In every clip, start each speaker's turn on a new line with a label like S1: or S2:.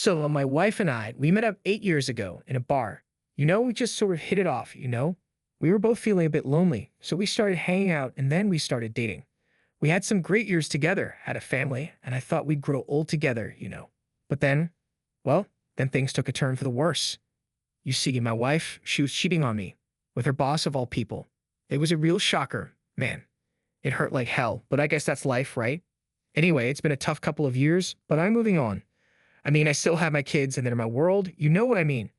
S1: So my wife and we met up 8 years ago in a bar. We just sort of hit it off. We were both feeling a bit lonely, so we started hanging out and then we started dating. We had some great years together, had a family, and I thought we'd grow old together. But then, well, then things took a turn for the worse. You see, my wife, she was cheating on me with her boss of all people. It was a real shocker, man. It hurt like hell, but I guess that's life, right? Anyway, it's been a tough couple of years, but I'm moving on. I still have my kids and they're my world. You know what I mean?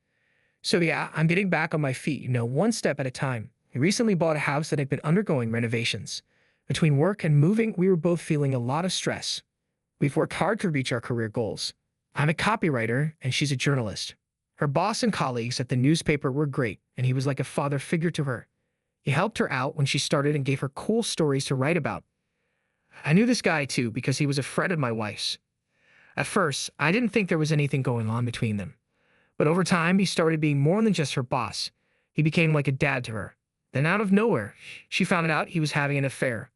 S1: So yeah, I'm getting back on my feet, one step at a time. We recently bought a house that had been undergoing renovations. Between work and moving, we were both feeling a lot of stress. We've worked hard to reach our career goals. I'm a copywriter and she's a journalist. Her boss and colleagues at the newspaper were great, and he was like a father figure to her. He helped her out when she started and gave her cool stories to write about. I knew this guy too because he was a friend of my wife's. At first, I didn't think there was anything going on between them. But over time, he started being more than just her boss. He became like a dad to her. Then out of nowhere, she found out he was having an affair.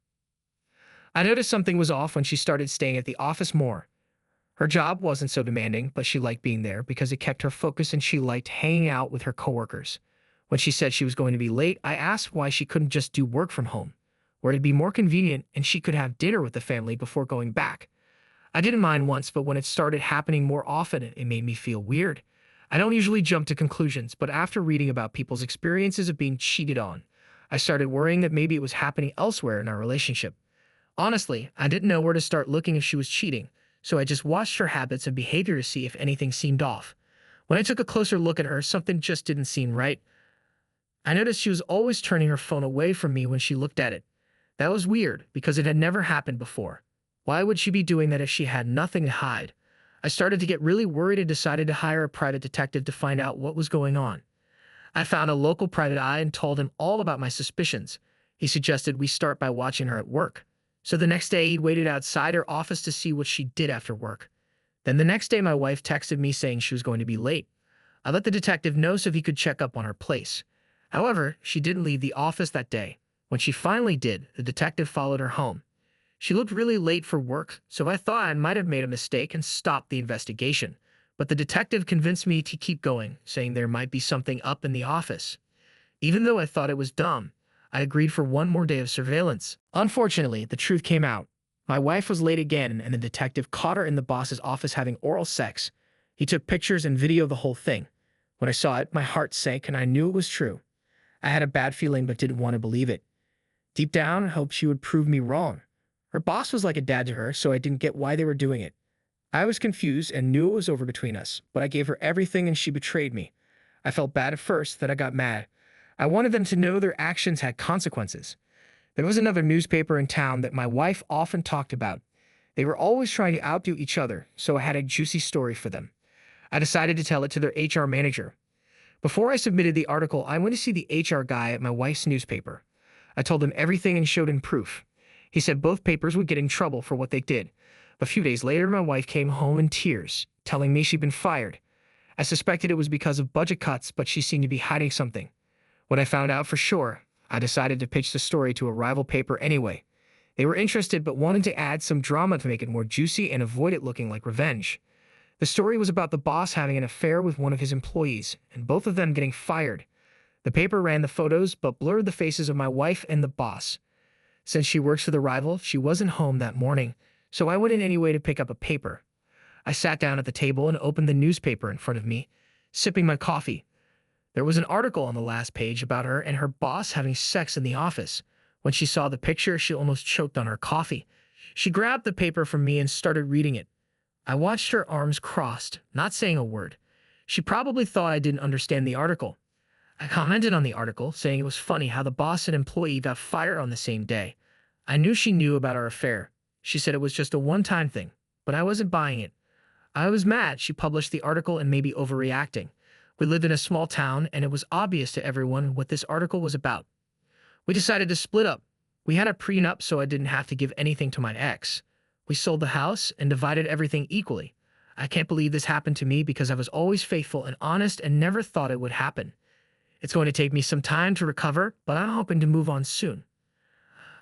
S1: I noticed something was off when she started staying at the office more. Her job wasn't so demanding, but she liked being there because it kept her focused and she liked hanging out with her coworkers. When she said she was going to be late, I asked why she couldn't just do work from home, where it'd be more convenient and she could have dinner with the family before going back. I didn't mind once, but when it started happening more often, it made me feel weird. I don't usually jump to conclusions, but after reading about people's experiences of being cheated on, I started worrying that maybe it was happening elsewhere in our relationship. Honestly, I didn't know where to start looking if she was cheating, so I just watched her habits and behavior to see if anything seemed off. When I took a closer look at her, something just didn't seem right. I noticed she was always turning her phone away from me when she looked at it. That was weird, because it had never happened before. Why would she be doing that if she had nothing to hide? I started to get really worried and decided to hire a private detective to find out what was going on. I found a local private eye and told him all about my suspicions. He suggested we start by watching her at work. So the next day, he waited outside her office to see what she did after work. Then the next day, my wife texted me saying she was going to be late. I let the detective know so he could check up on her place. However, she didn't leave the office that day. When she finally did, the detective followed her home. She looked really late for work, so I thought I might have made a mistake and stopped the investigation. But the detective convinced me to keep going, saying there might be something up in the office. Even though I thought it was dumb, I agreed for one more day of surveillance. Unfortunately, the truth came out. My wife was late again, and the detective caught her in the boss's office having oral sex. He took pictures and video of the whole thing. When I saw it, my heart sank and I knew it was true. I had a bad feeling but didn't want to believe it. Deep down, I hoped she would prove me wrong. Her boss was like a dad to her, so I didn't get why they were doing it. I was confused and knew it was over between us, but I gave her everything and she betrayed me. I felt bad at first, then I got mad. I wanted them to know their actions had consequences. There was another newspaper in town that my wife often talked about. They were always trying to outdo each other, so I had a juicy story for them. I decided to tell it to their HR manager. Before I submitted the article, I went to see the HR guy at my wife's newspaper. I told him everything and showed him proof. He said both papers would get in trouble for what they did. A few days later, my wife came home in tears, telling me she'd been fired. I suspected it was because of budget cuts, but she seemed to be hiding something. When I found out for sure, I decided to pitch the story to a rival paper anyway. They were interested but wanted to add some drama to make it more juicy and avoid it looking like revenge. The story was about the boss having an affair with one of his employees, and both of them getting fired. The paper ran the photos but blurred the faces of my wife and the boss. Since she works for the rival, she wasn't home that morning, so I went in anyway to pick up a paper. I sat down at the table and opened the newspaper in front of me, sipping my coffee. There was an article on the last page about her and her boss having sex in the office. When she saw the picture, she almost choked on her coffee. She grabbed the paper from me and started reading it. I watched her arms crossed, not saying a word. She probably thought I didn't understand the article. I commented on the article, saying it was funny how the boss and employee got fired on the same day. I knew she knew about our affair. She said it was just a one-time thing, but I wasn't buying it. I was mad she published the article and maybe overreacting. We lived in a small town, and it was obvious to everyone what this article was about. We decided to split up. We had a prenup so I didn't have to give anything to my ex. We sold the house and divided everything equally. I can't believe this happened to me because I was always faithful and honest and never thought it would happen. It's going to take me some time to recover, but I'm hoping to move on soon.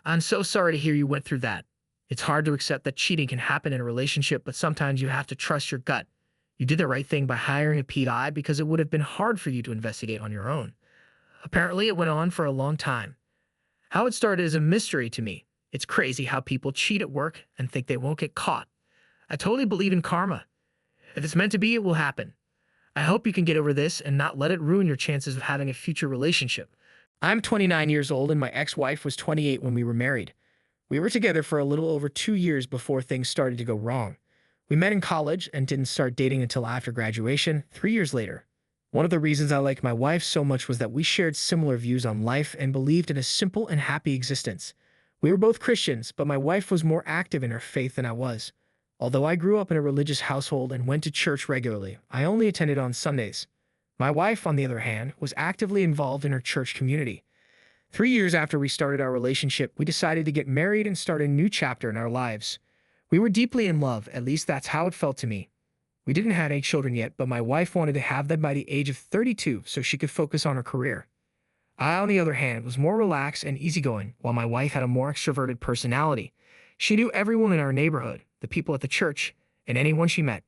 S1: I'm so sorry to hear you went through that. It's hard to accept that cheating can happen in a relationship, but sometimes you have to trust your gut. You did the right thing by hiring a PI because it would have been hard for you to investigate on your own. Apparently, it went on for a long time. How it started is a mystery to me. It's crazy how people cheat at work and think they won't get caught. I totally believe in karma. If it's meant to be, it will happen. I hope you can get over this and not let it ruin your chances of having a future relationship. I'm 29 years old and my ex-wife was 28 when we were married. We were together for a little over 2 years before things started to go wrong. We met in college and didn't start dating until after graduation, 3 years later. One of the reasons I liked my wife so much was that we shared similar views on life and believed in a simple and happy existence. We were both Christians, but my wife was more active in her faith than I was. Although I grew up in a religious household and went to church regularly, I only attended on Sundays. My wife, on the other hand, was actively involved in her church community. 3 years after we started our relationship, we decided to get married and start a new chapter in our lives. We were deeply in love, at least that's how it felt to me. We didn't have any children yet, but my wife wanted to have them by the age of 32 so she could focus on her career. I, on the other hand, was more relaxed and easygoing, while my wife had a more extroverted personality. She knew everyone in our neighborhood, the people at the church, and anyone she met.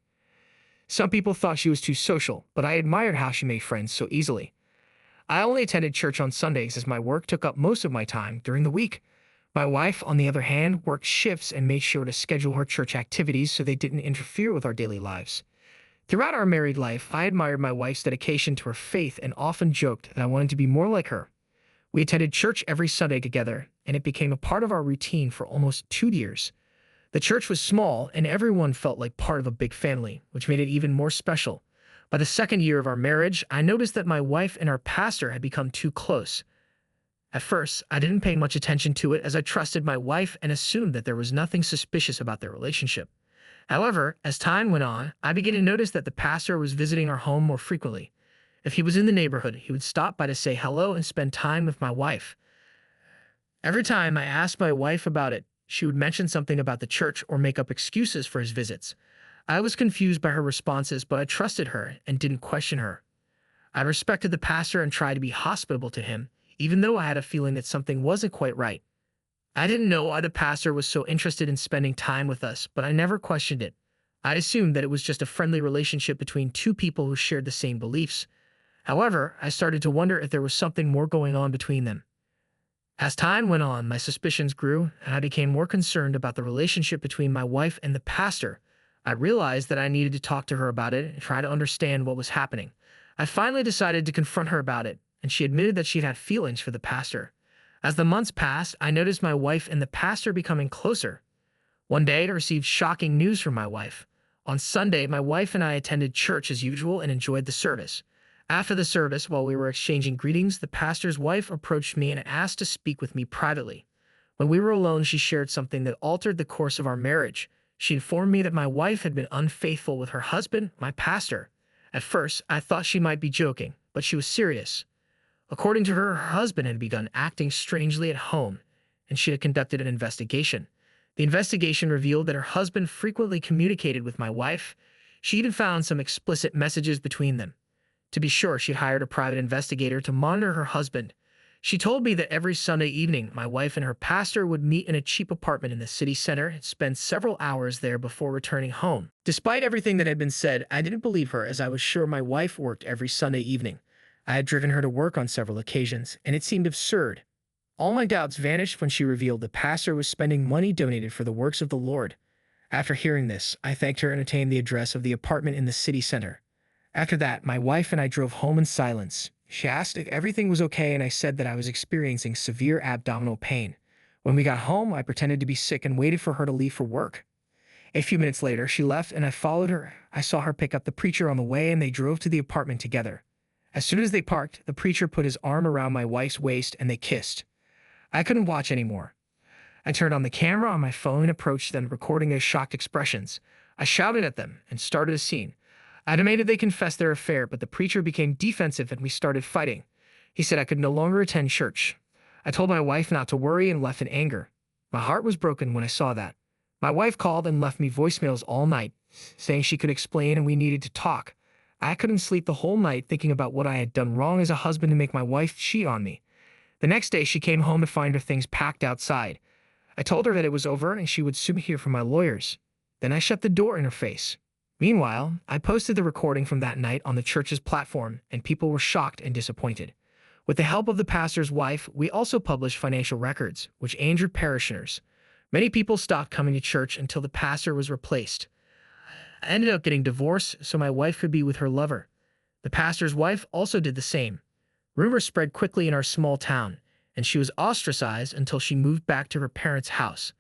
S1: Some people thought she was too social, but I admired how she made friends so easily. I only attended church on Sundays as my work took up most of my time during the week. My wife, on the other hand, worked shifts and made sure to schedule her church activities so they didn't interfere with our daily lives. Throughout our married life, I admired my wife's dedication to her faith and often joked that I wanted to be more like her. We attended church every Sunday together, and it became a part of our routine for almost 2 years. The church was small, and everyone felt like part of a big family, which made it even more special. By the second year of our marriage, I noticed that my wife and our pastor had become too close. At first, I didn't pay much attention to it as I trusted my wife and assumed that there was nothing suspicious about their relationship. However, as time went on, I began to notice that the pastor was visiting our home more frequently. If he was in the neighborhood, he would stop by to say hello and spend time with my wife. Every time I asked my wife about it, she would mention something about the church or make up excuses for his visits. I was confused by her responses, but I trusted her and didn't question her. I respected the pastor and tried to be hospitable to him, even though I had a feeling that something wasn't quite right. I didn't know why the pastor was so interested in spending time with us, but I never questioned it. I assumed that it was just a friendly relationship between two people who shared the same beliefs. However, I started to wonder if there was something more going on between them. As time went on, my suspicions grew, and I became more concerned about the relationship between my wife and the pastor. I realized that I needed to talk to her about it and try to understand what was happening. I finally decided to confront her about it, and she admitted that she'd had feelings for the pastor. As the months passed, I noticed my wife and the pastor becoming closer. One day, I received shocking news from my wife. On Sunday, my wife and I attended church as usual and enjoyed the service. After the service, while we were exchanging greetings, the pastor's wife approached me and asked to speak with me privately. When we were alone, she shared something that altered the course of our marriage. She informed me that my wife had been unfaithful with her husband, my pastor. At first, I thought she might be joking, but she was serious. According to her, her husband had begun acting strangely at home, and she had conducted an investigation. The investigation revealed that her husband frequently communicated with my wife. She even found some explicit messages between them. To be sure, she had hired a private investigator to monitor her husband. She told me that every Sunday evening, my wife and her pastor would meet in a cheap apartment in the city center and spend several hours there before returning home. Despite everything that had been said, I didn't believe her as I was sure my wife worked every Sunday evening. I had driven her to work on several occasions, and it seemed absurd. All my doubts vanished when she revealed the pastor was spending money donated for the works of the Lord. After hearing this, I thanked her and obtained the address of the apartment in the city center. After that, my wife and I drove home in silence. She asked if everything was okay, and I said that I was experiencing severe abdominal pain. When we got home, I pretended to be sick and waited for her to leave for work. A few minutes later, she left and I followed her. I saw her pick up the preacher on the way and they drove to the apartment together. As soon as they parked, the preacher put his arm around my wife's waist and they kissed. I couldn't watch anymore. I turned on the camera on my phone and approached them, recording their shocked expressions. I shouted at them and started a scene. I demanded they confess their affair, but the preacher became defensive and we started fighting. He said I could no longer attend church. I told my wife not to worry and left in anger. My heart was broken when I saw that. My wife called and left me voicemails all night, saying she could explain and we needed to talk. I couldn't sleep the whole night thinking about what I had done wrong as a husband to make my wife cheat on me. The next day, she came home to find her things packed outside. I told her that it was over and she would soon hear from my lawyers. Then I shut the door in her face. Meanwhile, I posted the recording from that night on the church's platform, and people were shocked and disappointed. With the help of the pastor's wife, we also published financial records, which angered parishioners. Many people stopped coming to church until the pastor was replaced. I ended up getting divorced so my wife could be with her lover. The pastor's wife also did the same. Rumors spread quickly in our small town, and she was ostracized until she moved back to her parents' house.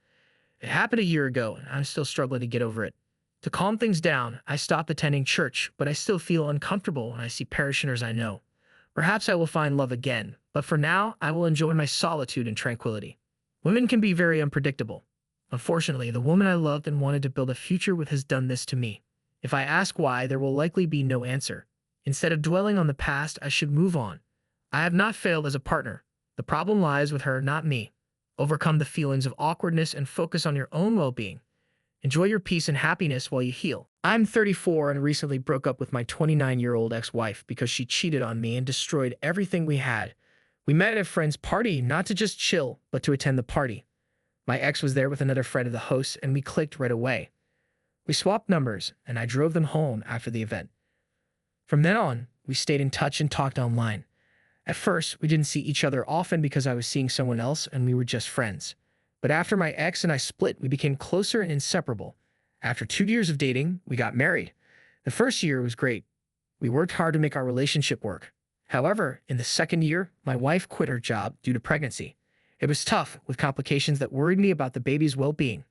S1: It happened a year ago, and I'm still struggling to get over it. To calm things down, I stopped attending church, but I still feel uncomfortable when I see parishioners I know. Perhaps I will find love again, but for now, I will enjoy my solitude and tranquility. Women can be very unpredictable. Unfortunately, the woman I loved and wanted to build a future with has done this to me. If I ask why, there will likely be no answer. Instead of dwelling on the past, I should move on. I have not failed as a partner. The problem lies with her, not me. Overcome the feelings of awkwardness and focus on your own well-being. Enjoy your peace and happiness while you heal. I'm 34 and recently broke up with my 29-year-old ex-wife because she cheated on me and destroyed everything we had. We met at a friend's party, not to just chill, but to attend the party. My ex was there with another friend of the host, and we clicked right away. We swapped numbers, and I drove them home after the event. From then on, we stayed in touch and talked online. At first, we didn't see each other often because I was seeing someone else and we were just friends. But after my ex and I split, we became closer and inseparable. After 2 years of dating, we got married. The first year was great. We worked hard to make our relationship work. However, in the second year, my wife quit her job due to pregnancy. It was tough, with complications that worried me about the baby's well-being.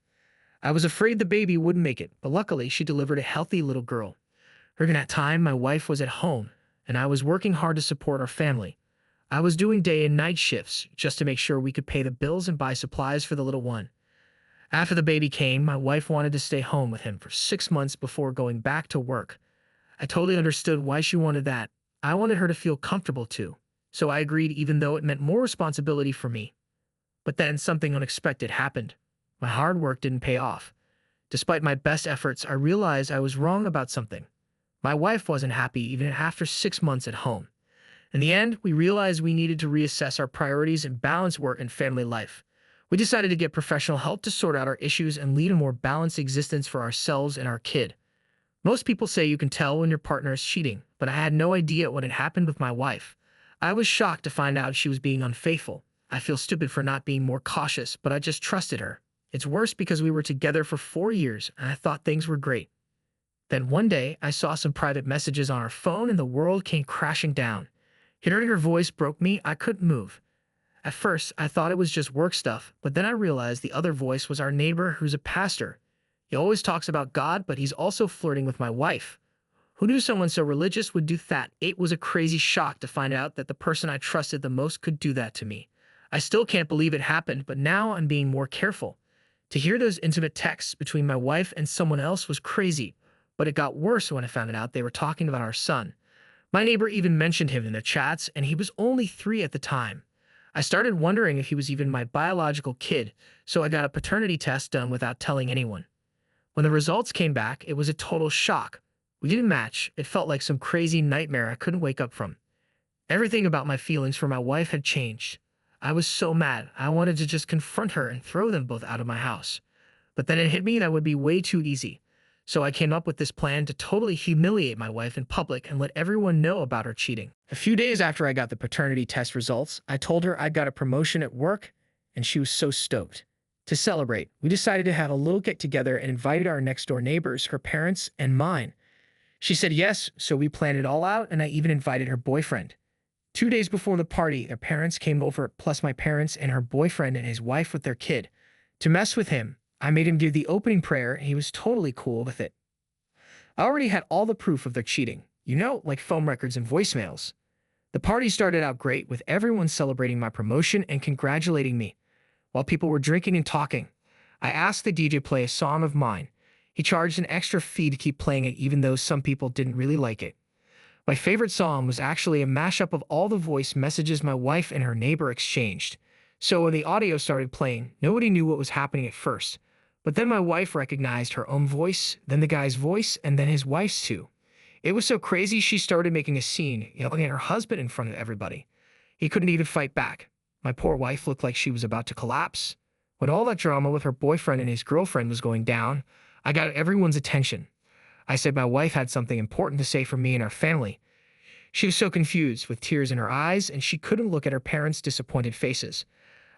S1: I was afraid the baby wouldn't make it, but luckily she delivered a healthy little girl. During that time, my wife was at home, and I was working hard to support our family. I was doing day and night shifts just to make sure we could pay the bills and buy supplies for the little one. After the baby came, my wife wanted to stay home with him for 6 months before going back to work. I totally understood why she wanted that. I wanted her to feel comfortable too, so I agreed even though it meant more responsibility for me. But then something unexpected happened. My hard work didn't pay off. Despite my best efforts, I realized I was wrong about something. My wife wasn't happy even after 6 months at home. In the end, we realized we needed to reassess our priorities and balance work and family life. We decided to get professional help to sort out our issues and lead a more balanced existence for ourselves and our kid. Most people say you can tell when your partner is cheating, but I had no idea what had happened with my wife. I was shocked to find out she was being unfaithful. I feel stupid for not being more cautious, but I just trusted her. It's worse because we were together for 4 years and I thought things were great. Then one day, I saw some private messages on our phone and the world came crashing down. Hearing her voice broke me. I couldn't move. At first, I thought it was just work stuff, but then I realized the other voice was our neighbor who's a pastor. He always talks about God, but he's also flirting with my wife. Who knew someone so religious would do that? It was a crazy shock to find out that the person I trusted the most could do that to me. I still can't believe it happened, but now I'm being more careful. To hear those intimate texts between my wife and someone else was crazy, but it got worse when I found out they were talking about our son. My neighbor even mentioned him in their chats, and he was only 3 at the time. I started wondering if he was even my biological kid, so I got a paternity test done without telling anyone. When the results came back, it was a total shock. We didn't match. It felt like some crazy nightmare I couldn't wake up from. Everything about my feelings for my wife had changed. I was so mad. I wanted to just confront her and throw them both out of my house. But then it hit me that would be way too easy. So I came up with this plan to totally humiliate my wife in public and let everyone know about her cheating. A few days after I got the paternity test results, I told her I got a promotion at work, and she was so stoked. To celebrate, we decided to have a little get-together and invited our next-door neighbors, her parents, and mine. She said yes, so we planned it all out, and I even invited her boyfriend. 2 days before the party, their parents came over, plus my parents and her boyfriend and his wife with their kid. To mess with him, I made him give the opening prayer, and he was totally cool with it. I already had all the proof of their cheating, like phone records and voicemails. The party started out great, with everyone celebrating my promotion and congratulating me. While people were drinking and talking, I asked the DJ play a song of mine. He charged an extra fee to keep playing it even though some people didn't really like it. My favorite song was actually a mashup of all the voice messages my wife and her neighbor exchanged. So when the audio started playing, nobody knew what was happening at first. But then my wife recognized her own voice, then the guy's voice, and then his wife's too. It was so crazy she started making a scene, yelling at her husband in front of everybody. He couldn't even fight back. My poor wife looked like she was about to collapse. When all that drama with her boyfriend and his girlfriend was going down, I got everyone's attention. I said my wife had something important to say for me and our family. She was so confused, with tears in her eyes, and she couldn't look at her parents' disappointed faces.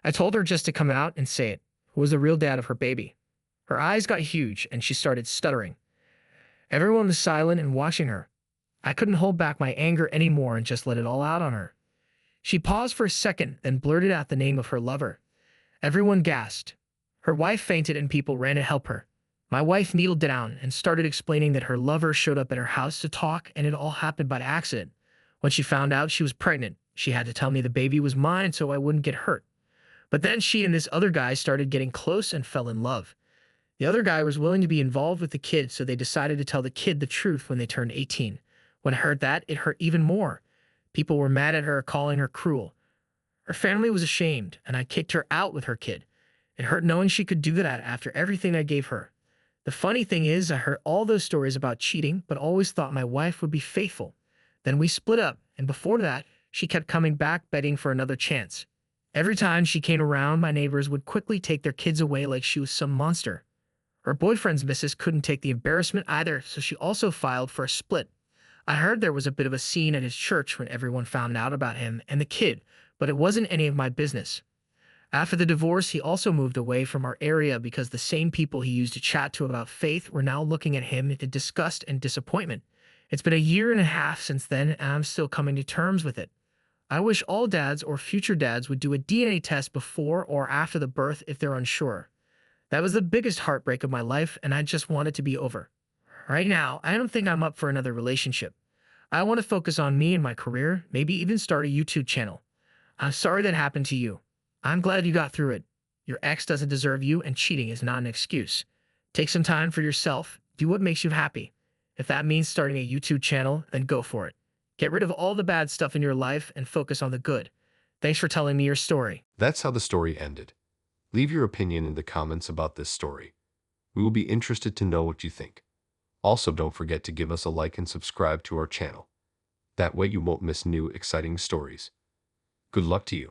S1: I told her just to come out and say it. Who was the real dad of her baby? Her eyes got huge, and she started stuttering. Everyone was silent and watching her. I couldn't hold back my anger anymore and just let it all out on her. She paused for a second, then blurted out the name of her lover. Everyone gasped. Her wife fainted and people ran to help her. My wife kneeled down and started explaining that her lover showed up at her house to talk and it all happened by accident. When she found out she was pregnant, she had to tell me the baby was mine so I wouldn't get hurt. But then she and this other guy started getting close and fell in love. The other guy was willing to be involved with the kid, so they decided to tell the kid the truth when they turned 18. When I heard that, it hurt even more. People were mad at her, calling her cruel. Her family was ashamed, and I kicked her out with her kid. It hurt knowing she could do that after everything I gave her. The funny thing is, I heard all those stories about cheating, but always thought my wife would be faithful. Then we split up, and before that, she kept coming back begging for another chance. Every time she came around, my neighbors would quickly take their kids away like she was some monster. Her boyfriend's missus couldn't take the embarrassment either, so she also filed for a split. I heard there was a bit of a scene at his church when everyone found out about him and the kid, but it wasn't any of my business. After the divorce, he also moved away from our area because the same people he used to chat to about faith were now looking at him in disgust and disappointment. It's been a year and a half since then, and I'm still coming to terms with it. I wish all dads or future dads would do a DNA test before or after the birth if they're unsure. That was the biggest heartbreak of my life, and I just want it to be over. Right now, I don't think I'm up for another relationship. I want to focus on me and my career, maybe even start a YouTube channel. I'm sorry that happened to you. I'm glad you got through it. Your ex doesn't deserve you, and cheating is not an excuse. Take some time for yourself. Do what makes you happy. If that means starting a YouTube channel, then go for it. Get rid of all the bad stuff in your life and focus on the good. Thanks for telling me your story.
S2: That's how the story ended. Leave your opinion in the comments about this story. We will be interested to know what you think. Also, don't forget to give us a like and subscribe to our channel. That way you won't miss new exciting stories. Good luck to you.